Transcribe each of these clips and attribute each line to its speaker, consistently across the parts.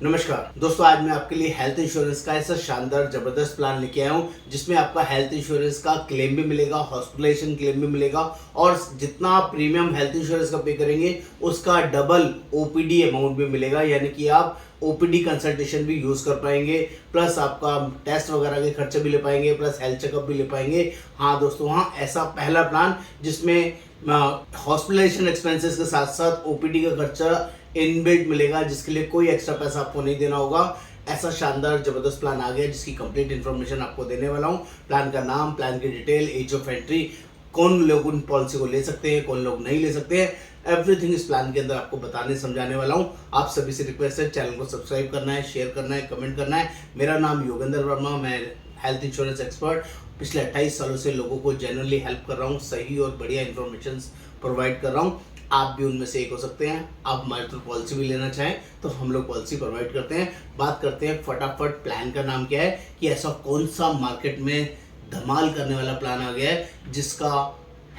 Speaker 1: नमस्कार दोस्तों, आज मैं आपके लिए हेल्थ इंश्योरेंस का ऐसा शानदार जबरदस्त प्लान लेके आया हूँ जिसमें आपका हेल्थ इंश्योरेंस का क्लेम भी मिलेगा, हॉस्पिटलाइजेशन क्लेम भी मिलेगा और जितना आप प्रीमियम हेल्थ इंश्योरेंस का पे करेंगे उसका डबल ओपीडी अमाउंट भी मिलेगा। यानी कि आप ओपीडी कंसल्टेशन भी यूज कर पाएंगे, प्लस आपका टेस्ट वगैरह के खर्चे भी ले पाएंगे, प्लस हेल्थ चेकअप भी ले पाएंगे। हाँ दोस्तों, हाँ ऐसा पहला प्लान जिसमें हॉस्पिटलाइजेशन एक्सपेंसेस के साथ साथ ओपीडी का खर्चा इनबिल्ट मिलेगा, जिसके लिए कोई एक्स्ट्रा पैसा आपको नहीं देना होगा। ऐसा शानदार जबरदस्त प्लान आ गया जिसकी कंप्लीट इन्फॉर्मेशन आपको देने वाला हूँ। प्लान का नाम, प्लान की डिटेल, एज ऑफ एंट्री, कौन लोग उन पॉलिसी को ले सकते हैं, कौन लोग नहीं ले सकते हैं, एवरीथिंग इस प्लान के अंदर आपको बताने समझाने वाला हूँ। आप सभी से रिक्वेस्ट है, चैनल को सब्सक्राइब करना है, शेयर करना है, कमेंट करना है। मेरा नाम योगेंद्र वर्मा, मैं हेल्थ इंश्योरेंस एक्सपर्ट पिछले 28 सालों से लोगों को जनरली हेल्प कर रहा हूँ, सही और बढ़िया इन्फॉर्मेशन प्रोवाइड कर रहा हूँ। आप भी उनमें से एक हो सकते हैं। आप हमारे थ्रू पॉलिसी भी लेना चाहें तो हम लोग पॉलिसी प्रोवाइड करते हैं। बात करते हैं फटाफट, प्लान का नाम क्या है, कि ऐसा कौन सा मार्केट में धमाल करने वाला प्लान आ गया है जिसका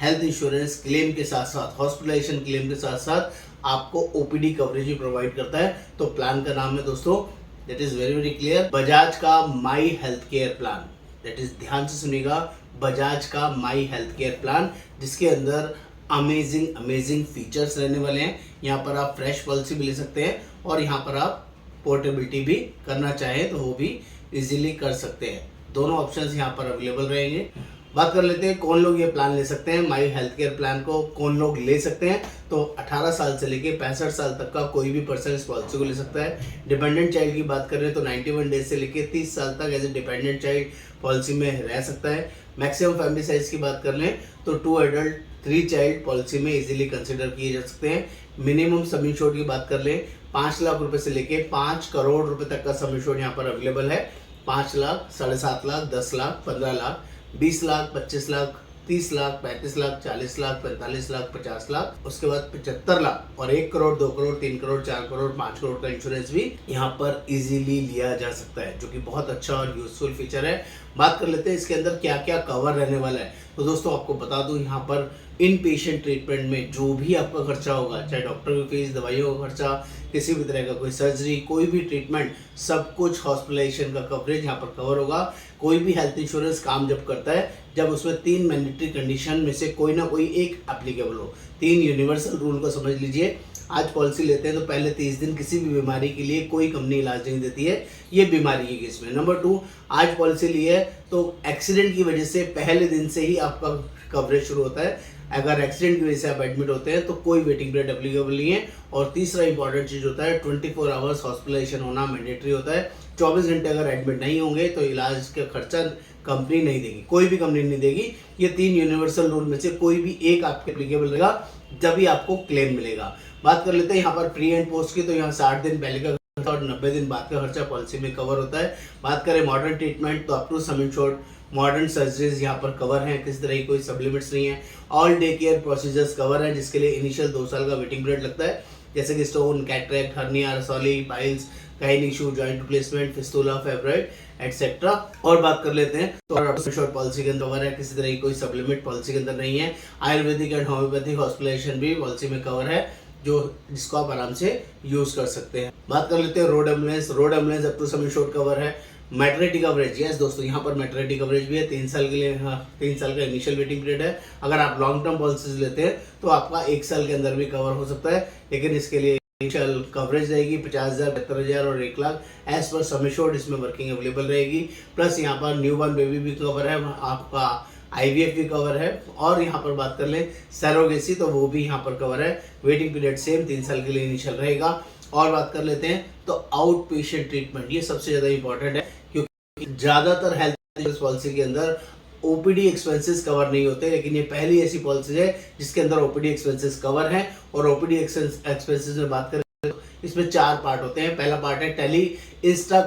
Speaker 1: हेल्थ इंश्योरेंस क्लेम के साथ साथ, हॉस्पिटलाइजेशन क्लेम के साथ साथ आपको ओपीडी कवरेज भी प्रोवाइड करता है। तो प्लान का नाम है दोस्तों, that is very very clear, Bajaj का my health care plan. That is, ध्यान से सुनिएगा, बजाज का माई हेल्थ केयर प्लान, जिसके अंदर अमेजिंग फीचर्स रहने वाले हैं। यहाँ पर आप फ्रेश पॉलिसी भी ले सकते हैं और यहाँ पर आप पोर्टेबिलिटी भी करना चाहें तो वो भी इजीली कर सकते हैं। दोनों ऑप्शंस यहाँ पर अवेलेबल रहेंगे। बात कर लेते हैं कौन लोग ये प्लान ले सकते हैं। माई हेल्थ केयर प्लान को कौन लोग ले सकते हैं, तो 18 साल से लेके 65 साल तक का कोई भी पर्सन इस पॉलिसी को ले सकता है। डिपेंडेंट चाइल्ड की बात करें तो 91 डेज से लेके 30 साल तक as a dependent child policy में रह सकता है। मैक्सिमम फैमिली साइज की बात कर लें तो 2 एडल्ट 3 चाइल्ड पॉलिसी में इजीली कंसिडर किए जा सकते हैं। मिनिमम सम इंश्योर्ड की बात कर लें, 5 लाख रुपए से लेके 5 करोड़ रुपए तक का सम इंश्योर्ड यहाँ पर अवेलेबल है। 5 लाख, 7.5 लाख, 10 लाख, 15 लाख, 20 लाख, 25 लाख, 30 लाख, 35 लाख, 40 लाख, 45 लाख, 50 लाख, उसके बाद 75 लाख और 1 करोड़, 2 करोड़, 3 करोड़, 4 करोड़, 5 करोड़ का इंश्योरेंस भी यहाँ पर इजीली लिया जा सकता है, जो कि बहुत अच्छा और यूजफुल फीचर है। बात कर लेते हैं इसके अंदर क्या क्या कवर रहने वाला है। तो दोस्तों आपको बता दूं, यहाँ पर इन पेशेंट ट्रीटमेंट में जो भी आपका खर्चा होगा, चाहे डॉक्टर की फीस, दवाइयों का खर्चा, किसी भी तरह का कोई सर्जरी, कोई भी ट्रीटमेंट, सब कुछ हॉस्पिटलाइजेशन का कवरेज यहाँ पर कवर होगा। कोई भी हेल्थ इंश्योरेंस काम जब करता है जब उसमें 3 मैंडेटरी कंडीशन में से कोई ना कोई एक एप्लीकेबल हो। 3 यूनिवर्सल रूल को समझ लीजिए। आज पॉलिसी लेते हैं तो पहले 30 दिन किसी भी बीमारी के लिए कोई कंपनी इलाज नहीं देती है, ये बीमारी के केस में। नंबर 2, आज पॉलिसी ली है तो एक्सीडेंट की वजह से पहले दिन से ही आपका कवरेज शुरू होता है। अगर एक्सीडेंट की वजह से आप एडमिट होते हैं तो कोई वेटिंग पीरियड एप्लीकेबल नहीं है। और तीसरा इंपॉर्टेंट चीज होता है, 24 आवर्स हॉस्पिटलाइजेशन होना मैंडेटरी होता है। 24 घंटे अगर एडमिट नहीं होंगे तो इलाज का खर्चा कंपनी नहीं देगी, कोई भी कंपनी नहीं देगी। ये 3 यूनिवर्सल रूल में से कोई भी एक आपके एप्लीकेबल रहेगा, जब आपको क्लेम मिलेगा। बात कर लेते हैं यहाँ पर प्री एंड पोस्ट की, तो यहाँ 60 दिन पहले का खर्चा और 90 दिन बाद का खर्चा पॉलिसी में कवर होता है। बात करें मॉडर्न ट्रीटमेंट तो up to sum insured modern surgeries यहाँ पर कवर हैं, किसी तरह की कोई सब्लिमिट्स नहीं है। All day care procedures cover है, जिसके लिए इनिशियल 2 साल का वेटिंग पीरियड लगता है, जैसे कि स्टोन, कैटरेक्ट, हर्निया, रसौली, पाइल्स, काइन issue, joint replacement, fistula, fibroid etcetera. और बात कर लेते हैं तो शॉर्ट पॉलिसी के अंदर कवर है, किसी तरह की कोई सप्लीमेंट पॉलिसी के अंदर नहीं है। आयुर्वेदिक एंड होम्योपैथिक हॉस्पिटलाइजेशन भी पॉलिसी में कवर है, जिसको आप आराम से यूज कर सकते हैं। बात कर लेते हैं road ambulance up to sum insured cover है। मैटरनिटी कवरेज, यस दोस्तों, यहाँ पर मैटरनिटी कवरेज भी है 3 साल के लिए। 3 साल का इनिशियल वेटिंग पीरियड है। अगर आप लॉन्ग टर्म पॉलिसीज लेते हैं तो आपका 1 साल के अंदर भी कवर हो सकता है, लेकिन इसके लिए इनिशियल कवरेज रहेगी 50,000, 72,000 और 1 लाख एज पर सम इंश्योर्ड इसमें वर्किंग अवेलेबल रहेगी। प्लस यहाँ पर न्यू बॉर्न बेबी भी कवर है, आपका IVF भी कवर है। और यहाँ पर बात कर लें सरोगेसी, तो वो भी यहाँ पर कवर है। वेटिंग पीरियड सेम 3 साल के लिए इनिशियल रहेगा। और बात कर लेते हैं तो आउट पेशेंट ट्रीटमेंट, ये सबसे ज्यादा इंपॉर्टेंट है, क्योंकि ज्यादातर हेल्थ इंश्योरेंस पॉलिसी के अंदर ओपीडी एक्सपेंसेस कवर नहीं होते, लेकिन ये पहली ऐसी पॉलिसी है जिसके अंदर ओपीडी एक्सपेंसेस कवर है। और ओपीडी एक्सपेंसेस में बात करें तो इसमें 4 पार्ट होते हैं। पहला पार्ट है टेली इंस्टा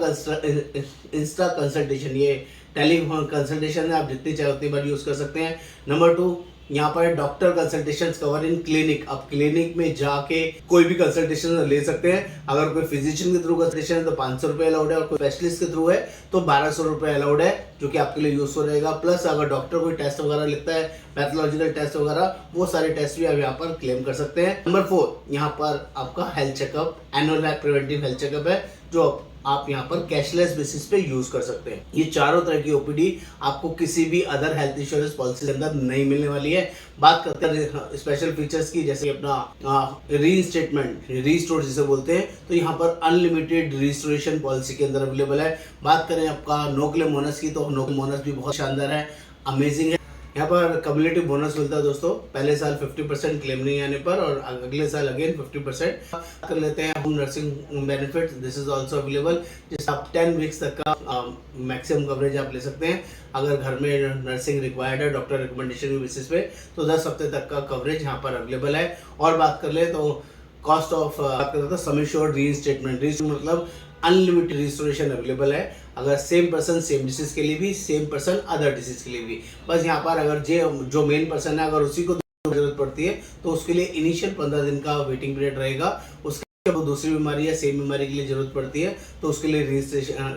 Speaker 1: कंसल्टेशन, ये टेली कंसल्टेशन है, आप जितनी चाहे उतनी बार यूज कर सकते हैं। नंबर 2, यहाँ पर doctor consultation cover in clinic, आप क्लिनिक में जाके कोई भी कंसल्टेशन ले सकते हैं। अगर कोई फिजिशियन के थ्रू कंसल्टेशन है तो 500 रुपये अलाउड है, और कोई स्पेशलिस्ट के थ्रू है तो 1200 रुपये अलाउड है, जो कि आपके लिए यूजफुल रहेगा। प्लस अगर डॉक्टर कोई टेस्ट वगैरह लिखता है, पैथोलॉजिकल टेस्ट वगैरह, वो सारे टेस्ट भी आप यहाँ पर क्लेम कर सकते हैं। नंबर 4, यहाँ पर आपका health checkup, annual preventive health checkup है, जो आप यहाँ पर कैशलेस बेसिस पे यूज कर सकते हैं। ये चारों तरह की ओपीडी आपको किसी भी अदर हेल्थ इंश्योरेंस पॉलिसी के अंदर नहीं मिलने वाली है। बात करते हैं स्पेशल फीचर्स की, जैसे अपना रीइंस्टेटमेंट, रीस्टोर जिसे बोलते हैं, तो यहाँ पर अनलिमिटेड रिस्टोरेशन पॉलिसी के अंदर अवेलेबल है। बात करें आपका नो क्लेम बोनस की, तो नो क्लेम बोनस भी बहुत शानदार है, अमेजिंग है। यहाँ पर कम्युलेटिव बोनस मिलता है दोस्तों, पहले साल 50% क्लेम नहीं आने पर और अगले साल अगेन 50% कर लेते हैं। Home nursing benefit, this is also available, जिस आप 10 वीक्स तक का मैक्सिमम कवरेज आप ले सकते हैं। अगर घर में नर्सिंग रिक्वायर्ड है डॉक्टर रिकमेंडेशन के बेसिस पे, तो 10 हफ्ते तक का कवरेज यहाँ पर अवेलेबल है। और बात कर ले तो कॉस्ट ऑफ बात करता था सम एश्योर्ड रीइंस्टेटमेंट मतलब अनलिमिटेड रिस्टोरेशन अवेलेबल है। अगर सेम पर्सन सेम डिसीज के लिए भी, सेम पर्सन अदर डिसीज के लिए भी। बस यहाँ पर अगर जो मेन पर्सन है अगर उसी को जरूरत पड़ती है तो उसके लिए इनिशियल 15 दिन का वेटिंग पीरियड रहेगा। उसके बाद दूसरी बीमारी या सेम बीमारी के लिए जरूरत पड़ती है तो उसके लिए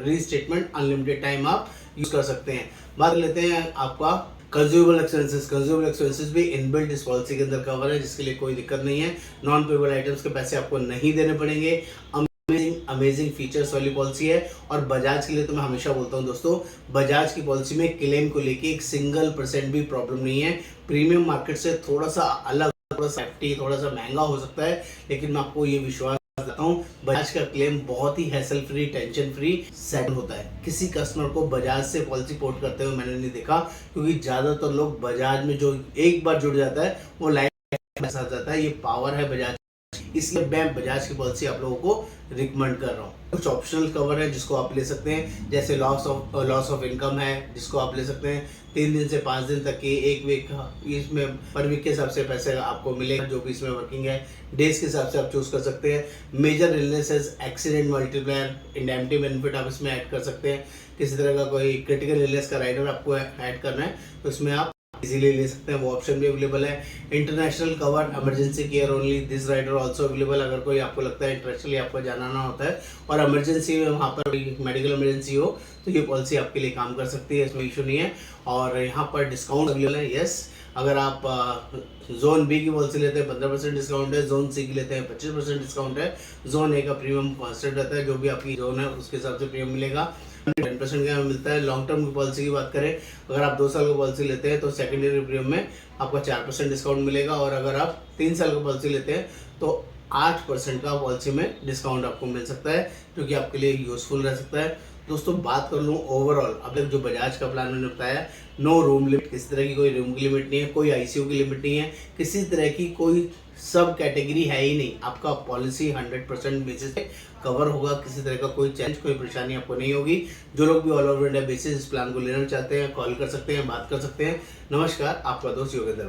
Speaker 1: रीस्टेटमेंट अनलिमिटेड टाइम आप यूज कर सकते हैं। बात लेते हैं आपका कंज्यूमेबल एक्सपेंसेस भी इनबिल्ट इस पॉलिसी के अंदर कवर है, जिसके लिए कोई दिक्कत नहीं है। नॉन पेबल आइटम्स के पैसे आपको नहीं देने पड़ेंगे। अमेजिंग फीचर्स वाली पॉलिसी है। और बजाज के लिए तो मैं हमेशा बोलता हूं दोस्तों, बजाज की पॉलिसी में क्लेम को लेके 1% भी प्रॉब्लम नहीं है। प्रीमियम मार्केट से थोड़ा सा अलग, थोड़ा सा सेफ्टी, थोड़ा सा महंगा हो सकता है, लेकिन मैं आपको ये विश्वास देता हूँ बजाज का क्लेम बहुत ही hassle free, tension free set होता है। किसी कस्टमर को बजाज से पॉलिसी पोर्ट करते हुए मैंने नहीं देखा, क्योंकि ज्यादातर लोग बजाज में जो एक बार जुड़ जाता है वो लाइफ में साथ जाता है। ये पावर है बजाज, इसलिए मैं बजाज की पॉलिसी आप लोगों को रिकमेंड कर रहा हूँ। कुछ ऑप्शनल कवर है जिसको आप ले सकते हैं, जैसे लॉस ऑफ इनकम है जिसको आप ले सकते हैं 3 दिन से 5 दिन तक की, एक वीक, इसमें पर वीक के हिसाब से पैसे आपको मिलेगा जो भी इसमें वर्किंग है। डेज के हिसाब से आप चूज कर सकते हैं। Major illnesses, accident multiplier, indemnity benefit आप इसमें ऐड कर सकते हैं। किसी तरह का कोई क्रिटिकल इलनेस का राइडर आपको ऐड करना है तो इसमें आप इजीली ले सकते हैं, वो ऑप्शन भी अवेलेबल है। International cover, emergency care only, this rider also available. अगर कोई आपको लगता है इंटरनेशनली आपको जाना ना होता है और इमरजेंसी में वहाँ पर मेडिकल इमरजेंसी हो तो ये पॉलिसी आपके लिए काम कर सकती है, इसमें इशू नहीं है। और यहाँ पर डिस्काउंट अवेलेबल है। यस, अगर आप जोन बी की पॉलिसी लेते हैं 15% डिस्काउंट है, जोन सी की लेते हैं 25% डिस्काउंट है। जोन ए का प्रीमियम कॉन्स्टेंट रहता है, जो भी आपकी जोन है उसके हिसाब से प्रीमियम मिलेगा। 10% का मिलता है। लॉन्ग टर्म की पॉलिसी की बात करें, अगर आप 2 साल की पॉलिसी लेते हैं तो सेकेंडरी प्रीमियम में आपका 4% डिस्काउंट मिलेगा। और अगर आप 3 साल की पॉलिसी लेते हैं तो 8% का पॉलिसी में डिस्काउंट आपको मिल सकता है, जो कि आपके लिए यूजफुल रह सकता है। दोस्तों बात कर लूँ ओवरऑल, अब तक जो बजाज का प्लान मैंने बताया, नो रूम लिमिट, किसी तरह की कोई रूम की लिमिट नहीं है, कोई आईसीयू की लिमिट नहीं है, किसी तरह की कोई सब कैटेगरी है ही नहीं। आपका पॉलिसी 100% बेसिस पे कवर होगा, किसी तरह का कोई चेंज, कोई परेशानी आपको नहीं होगी। जो लोग भी ऑल ओवर इंडिया बेसिस इस प्लान को लेना चाहते हैं कॉल कर सकते हैं, बात कर सकते हैं। नमस्कार, आपका दोस्त योगेंद्र।